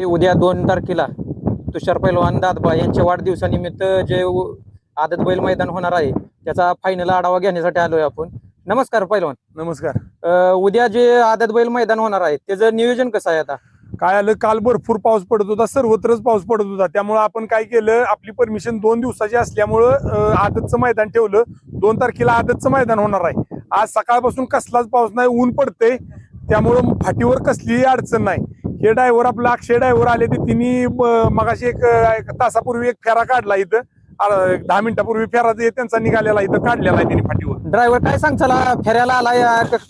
उद्या 2 तारखेला तुषार पैलवान दादबा यांच्या वाढदिवसानिमित्त जे आदत बैल मैदान होणार आहे त्याचा फायनल आढावा घेण्यासाठी आलोय आपण. नमस्कार पैलवान. नमस्कार. उद्या जे आदत बैल मैदान होणार आहे त्याचं नियोजन कसं आहे आता? काय आलं, काल भरपूर पाऊस पडत होता, सर्वत्रच पाऊस पडत होता. त्यामुळे आपण काय केलं, आपली परमिशन 2 दिवसाची असल्यामुळं आदतचं मैदान ठेवलं. 2 तारखेला आदतचं मैदान होणार आहे. आज सकाळपासून कसलाच पाऊस नाही, ऊन पडते, त्यामुळं फाटीवर कसलीही अडचण नाही. हे ड्रायव्हर आपला अक्षय ड्रायव्हर आले ते तिन्ही मगाशी एक तासापूर्वी एक फेरा काढला इथं. 10 मिनिटापूर्वी फेरा त्यांचा निघालेला इथं काढलेला आहे त्यांनी फाटीवर. ड्रायव्हर काय सांगचाला, फेऱ्याला आलाय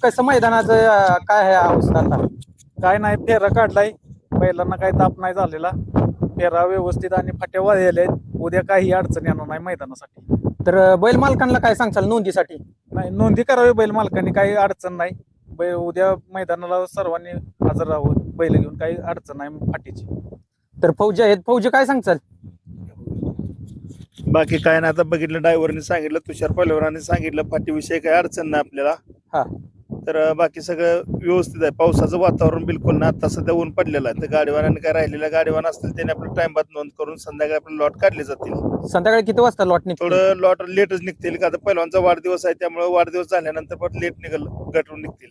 कसं मैदानाचं काय आहे अवस्था आता? काय नाही, फेरा काढलाय, बैलांना काही ताप नाही झालेला, फेरा व्यवस्थित आणि फाट्या वाढलेल्या आहेत. उद्या काही अडचण येणार नाही मैदानासाठी. तर बैल मालकांना काय सांगचाल नोंदीसाठी? नाही, नोंदी करावी बैल मालकांनी, काही अडचण नाही. उद्या मैदानाला सर्वांनी हजर राहावं, बैल घेऊन काही अडचण नाही फाटीची. तर फौजी आहेत, फौजी काय सांगचाल? बाकी काय नाही, आता बघितलं ड्रायव्हरने सांगितलं, तुषार पैलवानाने सांगितलं, फाटीविषयी काही अडचण नाही आपल्याला. हा. तर बाकी सगळं व्यवस्थित आहे. पावसाचं वातावरण बिलकुल नाही, आता सध्या ऊन पडलेलं आहे. तर गाडीवानाने काय राहिलेल्या गाडीवान असतील त्याने आपलं टाइम बाद नोंद करून संध्याकाळी आपले लॉट काढले जातील. संध्याकाळी किती वाजता लॉट निघतो? थोडं लॉट लेटच निघतील, का आता पैलवानचा वाढदिवस आहे, त्यामुळे वाढदिवस झाल्यानंतर पण लेट गटून निघतील.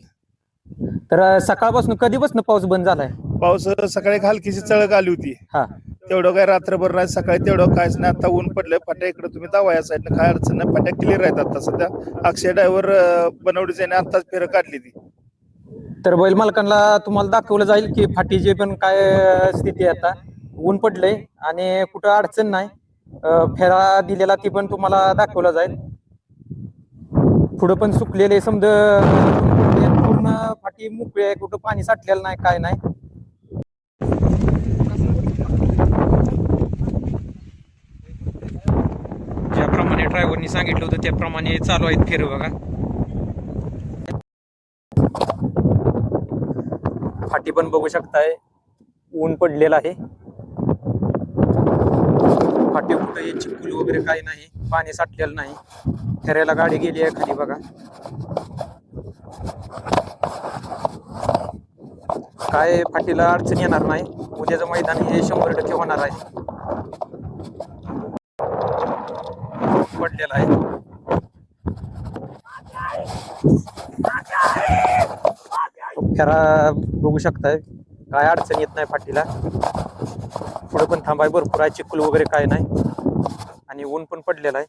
तर सकाळपासून कधीपासून पाऊस बंद झालाय? पाऊस सकाळी एक हलकीशी चळक आली होती, हा. तेवढं काय रात्रभर नाही, सकाळी तेवढं काहीच नाही. आता ऊन पडलंय, फाट्या इकडे तुम्ही दावा या साईडनं काय अडचण नाही, फाट्या क्लिअर आहेत आता सध्या. अक्षय ड्रायव्हर बनवडीच याने आत्ताच फेरं काढली ती. तर बैल मालकांना तुम्हाला दाखवलं जाईल की फाटीची पण काय स्थिती आहे आता. ऊन पडलंय आणि कुठं अडचण नाही. फेरा दिलेला ती पण तुम्हाला दाखवला जाईल. पुढं पण सुकलेले समजा पूर्ण फाटी मोकळी आहे, कुठं पाणी साठलेलं नाही, काय नाही. ज्याप्रमाणे ड्रायव्हरनी सांगितलं होतं त्याप्रमाणे चालू आहेत फेर बघा. फाटी पण बघू शकताय, ऊन पडलेलं आहे. फाटी कुठे चिखल वगैरे काही नाही, पाणी साठलेलं नाही. फेऱ्याला गाडी गेली आहे खाली बघा. काय फाटीला अडचण येणार नाही. उद्याचं मैदान हे 100% होणार आहे. पडलेला आहे. फेरा बघू शकताय, काय अडचण येत नाही फाटीला. पुढे पण थांबाय भरपूर आहे, चिखल वगैरे काय नाही आणि ऊन पण पडलेला आहे.